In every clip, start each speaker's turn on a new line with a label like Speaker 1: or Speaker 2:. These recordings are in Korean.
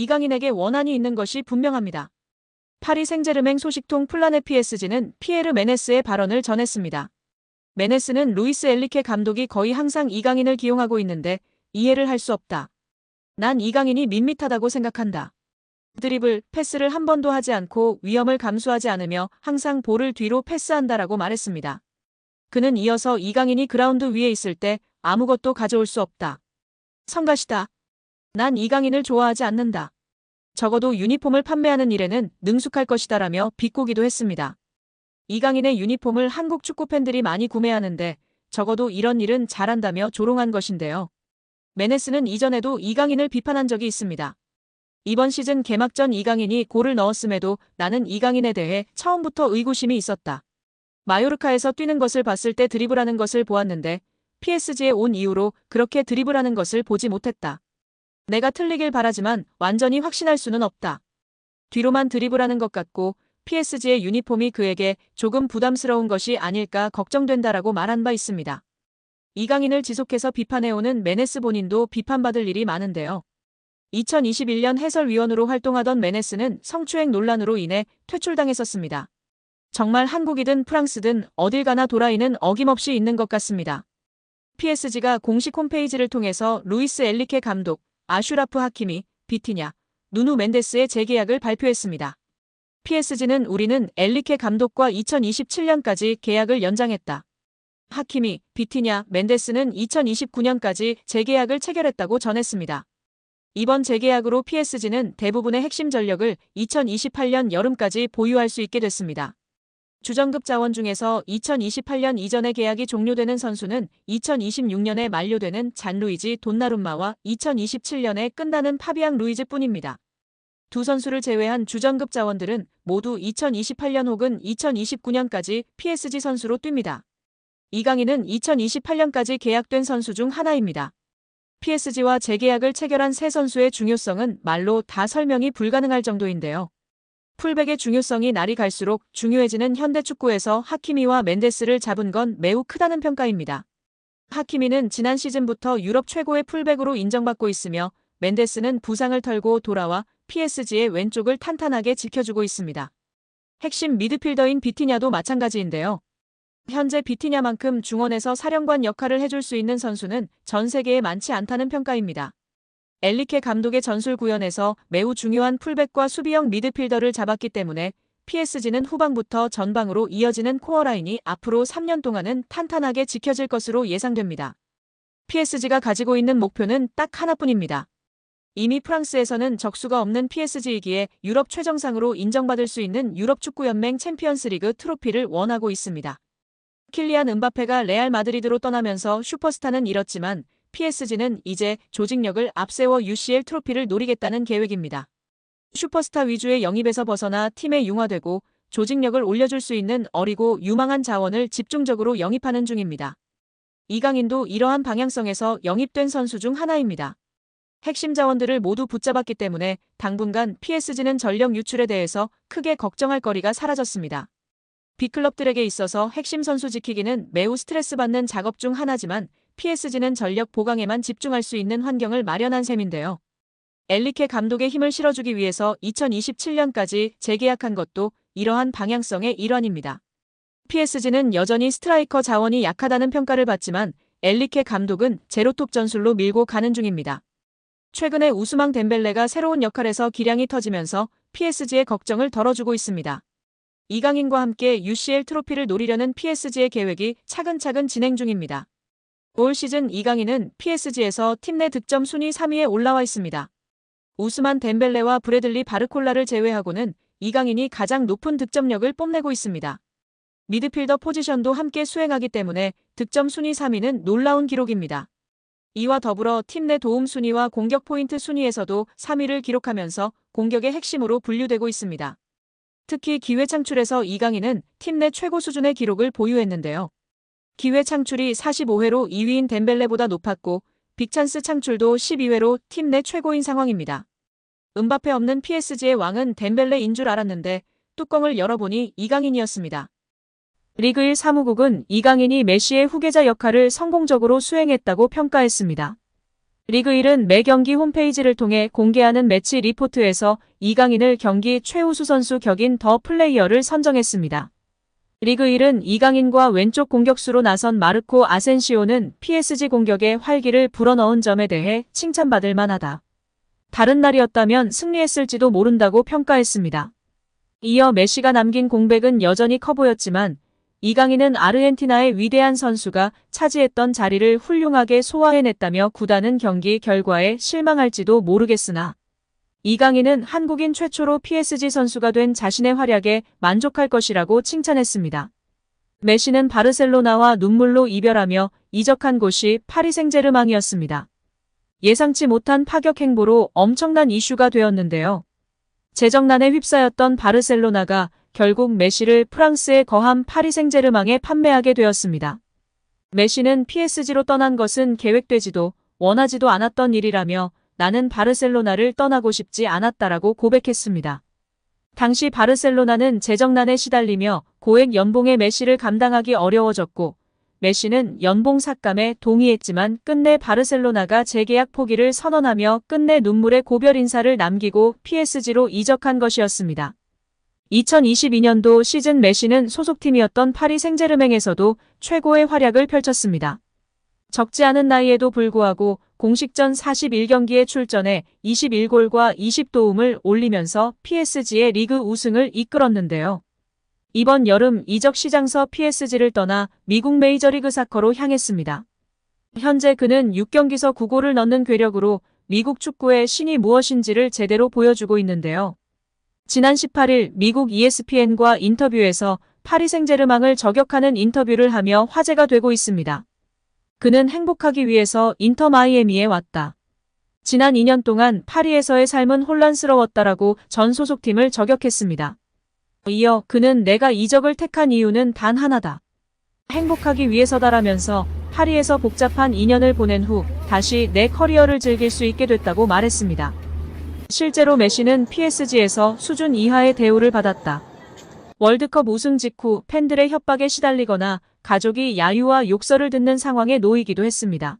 Speaker 1: 이강인에게 원한이 있는 것이 분명합니다. 파리 생제르맹 소식통 플라넷 PSG는 피에르 메네스의 발언을 전했습니다. 메네스는 루이스 엔리케 감독이 거의 항상 이강인을 기용하고 있는데 이해를 할 수 없다. 난 이강인이 밋밋하다고 생각한다. 드리블, 패스를 한 번도 하지 않고 위험을 감수하지 않으며 항상 볼을 뒤로 패스한다라고 말했습니다. 그는 이어서 이강인이 그라운드 위에 있을 때 아무것도 가져올 수 없다. 성가시다. 난 이강인을 좋아하지 않는다. 적어도 유니폼을 판매하는 일에는 능숙할 것이다라며 비꼬기도 했습니다. 이강인의 유니폼을 한국 축구 팬들이 많이 구매하는데 적어도 이런 일은 잘한다며 조롱한 것인데요. 메네스는 이전에도 이강인을 비판한 적이 있습니다. 이번 시즌 개막 전 이강인이 골을 넣었음에도 나는 이강인에 대해 처음부터 의구심이 있었다. 마요르카에서 뛰는 것을 봤을 때 드리블하는 것을 보았는데 PSG에 온 이후로 그렇게 드리블하는 것을 보지 못했다. 내가 틀리길 바라지만 완전히 확신할 수는 없다. 뒤로만 드리블하는 것 같고 PSG의 유니폼이 그에게 조금 부담스러운 것이 아닐까 걱정된다라고 말한 바 있습니다. 이강인을 지속해서 비판해오는 메네스 본인도 비판받을 일이 많은데요. 2021년 해설위원으로 활동하던 메네스는 성추행 논란으로 인해 퇴출당했었습니다. 정말 한국이든 프랑스든 어딜 가나 도라이는 어김없이 있는 것 같습니다. PSG가 공식 홈페이지를 통해서 루이스 엔리케 감독, 아슈라프 하키미, 비티냐, 누누 멘데스의 재계약을 발표했습니다. PSG는 우리는 엔리케 감독과 2027년까지 계약을 연장했다. 하키미, 비티냐, 멘데스는 2029년까지 재계약을 체결했다고 전했습니다. 이번 재계약으로 PSG는 대부분의 핵심 전력을 2028년 여름까지 보유할 수 있게 됐습니다. 주전급 자원 중에서 2028년 이전에 계약이 종료되는 선수는 2026년에 만료되는 잔루이지 돈나룸마와 2027년에 끝나는 파비앙 루이즈뿐입니다. 두 선수를 제외한 주전급 자원들은 모두 2028년 혹은 2029년까지 PSG 선수로 뜁니다. 이강인은 2028년까지 계약된 선수 중 하나입니다. PSG와 재계약을 체결한 세 선수의 중요성은 말로 다 설명이 불가능할 정도인데요. 풀백의 중요성이 날이 갈수록 중요해지는 현대축구에서 하키미와 멘데스를 잡은 건 매우 크다는 평가입니다. 하키미는 지난 시즌부터 유럽 최고의 풀백으로 인정받고 있으며 멘데스는 부상을 털고 돌아와 PSG의 왼쪽을 탄탄하게 지켜주고 있습니다. 핵심 미드필더인 비티냐도 마찬가지인데요. 현재 비티냐만큼 중원에서 사령관 역할을 해줄 수 있는 선수는 전 세계에 많지 않다는 평가입니다. 엔리케 감독의 전술 구현에서 매우 중요한 풀백과 수비형 미드필더를 잡았기 때문에 PSG는 후방부터 전방으로 이어지는 코어라인이 앞으로 3년 동안은 탄탄하게 지켜질 것으로 예상됩니다. PSG가 가지고 있는 목표는 딱 하나뿐입니다. 이미 프랑스에서는 적수가 없는 PSG이기에 유럽 최정상으로 인정받을 수 있는 유럽축구연맹 챔피언스리그 트로피를 원하고 있습니다. 킬리안 은바페가 레알 마드리드로 떠나면서 슈퍼스타는 잃었지만 PSG는 이제 조직력을 앞세워 UCL 트로피를 노리겠다는 계획입니다. 슈퍼스타 위주의 영입에서 벗어나 팀에 융화되고 조직력을 올려줄 수 있는 어리고 유망한 자원을 집중적으로 영입하는 중입니다. 이강인도 이러한 방향성에서 영입된 선수 중 하나입니다. 핵심 자원들을 모두 붙잡았기 때문에 당분간 PSG는 전력 유출에 대해서 크게 걱정할 거리가 사라졌습니다. B클럽들에게 있어서 핵심 선수 지키기는 매우 스트레스 받는 작업 중 하나지만 PSG는 전력 보강에만 집중할 수 있는 환경을 마련한 셈인데요. 엔리케 감독의 힘을 실어주기 위해서 2027년까지 재계약한 것도 이러한 방향성의 일환입니다. PSG는 여전히 스트라이커 자원이 약하다는 평가를 받지만 엔리케 감독은 제로톱 전술로 밀고 가는 중입니다. 최근에 우스망 덴벨레가 새로운 역할에서 기량이 터지면서 PSG의 걱정을 덜어주고 있습니다. 이강인과 함께 UCL 트로피를 노리려는 PSG의 계획이 차근차근 진행 중입니다. 올 시즌 이강인은 PSG에서 팀 내 득점 순위 3위에 올라와 있습니다. 우스만 덴벨레와 브래들리 바르콜라를 제외하고는 이강인이 가장 높은 득점력을 뽐내고 있습니다. 미드필더 포지션도 함께 수행하기 때문에 득점 순위 3위는 놀라운 기록입니다. 이와 더불어 팀 내 도움 순위와 공격 포인트 순위에서도 3위를 기록하면서 공격의 핵심으로 분류되고 있습니다. 특히 기회 창출에서 이강인은 팀 내 최고 수준의 기록을 보유했는데요. 기회 창출이 45회로 2위인 덴벨레보다 높았고 빅찬스 창출도 12회로 팀 내 최고인 상황입니다. 은바페 없는 PSG의 왕은 덴벨레인 줄 알았는데 뚜껑을 열어보니 이강인이었습니다. 리그 1 사무국은 이강인이 메시의 후계자 역할을 성공적으로 수행했다고 평가했습니다. 리그 1은 매 경기 홈페이지를 통해 공개하는 매치 리포트에서 이강인을 경기 최우수 선수 격인 더 플레이어를 선정했습니다. 리그 1은 이강인과 왼쪽 공격수로 나선 마르코 아센시오는 PSG 공격에 활기를 불어넣은 점에 대해 칭찬받을 만하다. 다른 날이었다면 승리했을지도 모른다고 평가했습니다. 이어 메시가 남긴 공백은 여전히 커 보였지만 이강인은 아르헨티나의 위대한 선수가 차지했던 자리를 훌륭하게 소화해냈다며 구단은 경기 결과에 실망할지도 모르겠으나 이강인은 한국인 최초로 PSG 선수가 된 자신의 활약에 만족할 것이라고 칭찬했습니다. 메시는 바르셀로나와 눈물로 이별하며 이적한 곳이 파리 생제르맹이었습니다. 예상치 못한 파격 행보로 엄청난 이슈가 되었는데요. 재정난에 휩싸였던 바르셀로나가 결국 메시를 프랑스에 거함 파리 생제르맹에 판매하게 되었습니다. 메시는 PSG로 떠난 것은 계획되지도 원하지도 않았던 일이라며 나는 바르셀로나를 떠나고 싶지 않았다라고 고백했습니다. 당시 바르셀로나는 재정난에 시달리며 고액 연봉의 메시를 감당하기 어려워졌고 메시는 연봉 삭감에 동의했지만 끝내 바르셀로나가 재계약 포기를 선언하며 끝내 눈물의 고별 인사를 남기고 PSG로 이적한 것이었습니다. 2022년도 시즌 메시는 소속팀이었던 파리 생제르맹에서도 최고의 활약을 펼쳤습니다. 적지 않은 나이에도 불구하고 공식전 41경기에 출전해 21골과 20도움을 올리면서 PSG의 리그 우승을 이끌었는데요. 이번 여름 이적 시장서 PSG를 떠나 미국 메이저리그 사커로 향했습니다. 현재 그는 6경기서 9골을 넣는 괴력으로 미국 축구의 신이 무엇인지를 제대로 보여주고 있는데요. 지난 18일 미국 ESPN과 인터뷰에서 파리 생제르맹을 저격하는 인터뷰를 하며 화제가 되고 있습니다. 그는 행복하기 위해서 인터 마이애미에 왔다. 지난 2년 동안 파리에서의 삶은 혼란스러웠다라고 전 소속팀을 저격했습니다. 이어 그는 내가 이적을 택한 이유는 단 하나다. 행복하기 위해서다라면서 파리에서 복잡한 2년을 보낸 후 다시 내 커리어를 즐길 수 있게 됐다고 말했습니다. 실제로 메시는 PSG에서 수준 이하의 대우를 받았다. 월드컵 우승 직후 팬들의 협박에 시달리거나 가족이 야유와 욕설을 듣는 상황에 놓이기도 했습니다.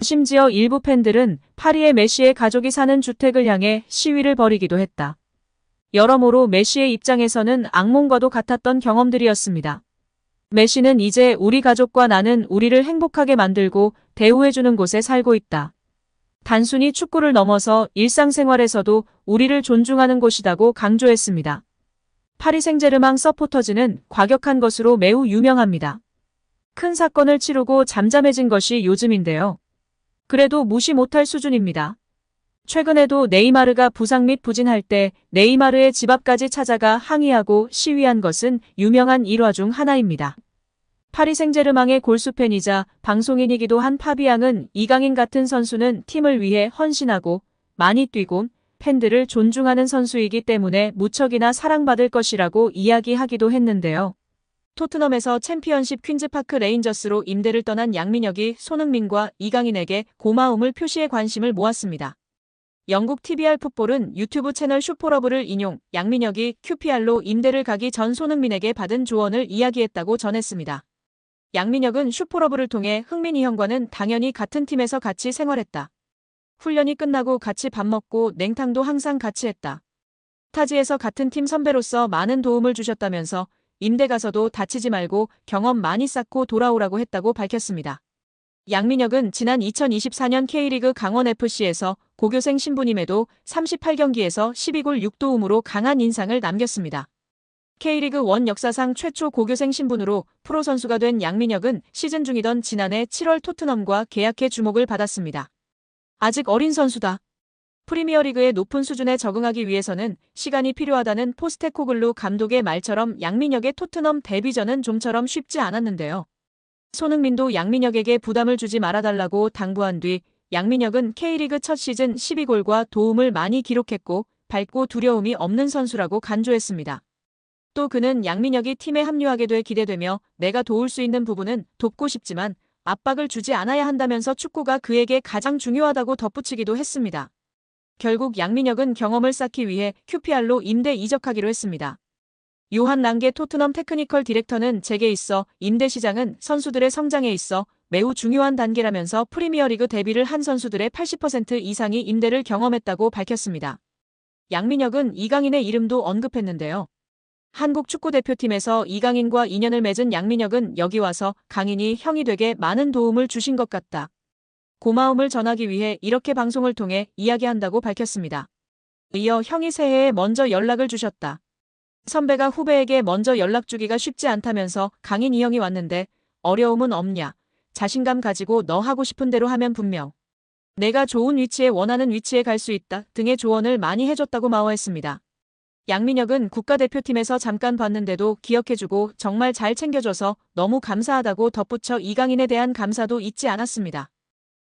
Speaker 1: 심지어 일부 팬들은 파리의 메시의 가족이 사는 주택을 향해 시위를 벌이기도 했다. 여러모로 메시의 입장에서는 악몽과도 같았던 경험들이었습니다. 메시는 이제 우리 가족과 나는 우리를 행복하게 만들고 대우해주는 곳에 살고 있다. 단순히 축구를 넘어서 일상생활에서도 우리를 존중하는 곳이다고 강조했습니다. 파리 생제르맹 서포터즈는 과격한 것으로 매우 유명합니다. 큰 사건을 치르고 잠잠해진 것이 요즘인데요. 그래도 무시 못할 수준입니다. 최근에도 네이마르가 부상 및 부진할 때 네이마르의 집 앞까지 찾아가 항의하고 시위한 것은 유명한 일화 중 하나입니다. 파리 생제르맹의 골수팬이자 방송인이기도 한 파비앙은 이강인 같은 선수는 팀을 위해 헌신하고 많이 뛰고 팬들을 존중하는 선수이기 때문에 무척이나 사랑받을 것이라고 이야기하기도 했는데요. 토트넘에서 챔피언십 퀸즈파크 레인저스로 임대를 떠난 양민혁이 손흥민과 이강인에게 고마움을 표시해 관심을 모았습니다. 영국 TBR 풋볼은 유튜브 채널 슈퍼러브를 인용 양민혁이 QPR로 임대를 가기 전 손흥민에게 받은 조언을 이야기했다고 전했습니다. 양민혁은 슈퍼러브를 통해 흥민이 형과는 당연히 같은 팀에서 같이 생활했다. 훈련이 끝나고 같이 밥 먹고 냉탕도 항상 같이 했다. 타지에서 같은 팀 선배로서 많은 도움을 주셨다면서 임대 가서도 다치지 말고 경험 많이 쌓고 돌아오라고 했다고 밝혔습니다. 양민혁은 지난 2024년 K리그 강원FC에서 고교생 신분임에도 38경기에서 12골 6도움으로 강한 인상을 남겼습니다. K리그 1 역사상 최초 고교생 신분으로 프로 선수가 된 양민혁은 시즌 중이던 지난해 7월 토트넘과 계약해 주목을 받았습니다. 아직 어린 선수다. 프리미어리그의 높은 수준에 적응하기 위해서는 시간이 필요하다는 포스테코글루 감독의 말처럼 양민혁의 토트넘 데뷔전은 좀처럼 쉽지 않았는데요. 손흥민도 양민혁에게 부담을 주지 말아달라고 당부한 뒤 양민혁은 K리그 첫 시즌 12골과 도움을 많이 기록했고 밝고 두려움이 없는 선수라고 간주했습니다. 또 그는 양민혁이 팀에 합류하게 돼 기대되며 내가 도울 수 있는 부분은 돕고 싶지만 압박을 주지 않아야 한다면서 축구가 그에게 가장 중요하다고 덧붙이기도 했습니다. 결국 양민혁은 경험을 쌓기 위해 QPR로 임대 이적하기로 했습니다. 요한 랑게 토트넘 테크니컬 디렉터는 제게 있어 임대 시장은 선수들의 성장에 있어 매우 중요한 단계라면서 프리미어리그 데뷔를 한 선수들의 80% 이상이 임대를 경험했다고 밝혔습니다. 양민혁은 이강인의 이름도 언급했는데요. 한국 축구대표팀에서 이강인과 인연을 맺은 양민혁은 여기 와서 강인이 형이 되게 많은 도움을 주신 것 같다. 고마움을 전하기 위해 이렇게 방송을 통해 이야기한다고 밝혔습니다. 이어 형이 새해에 먼저 연락을 주셨다. 선배가 후배에게 먼저 연락 주기가 쉽지 않다면서 강인 이 형이 왔는데 어려움은 없냐. 자신감 가지고 너 하고 싶은 대로 하면 분명 내가 좋은 위치에 원하는 위치에 갈 수 있다 등의 조언을 많이 해줬다고 마워했습니다. 양민혁은 국가대표팀에서 잠깐 봤는데도 기억해주고 정말 잘 챙겨줘서 너무 감사하다고 덧붙여 이강인에 대한 감사도 잊지 않았습니다.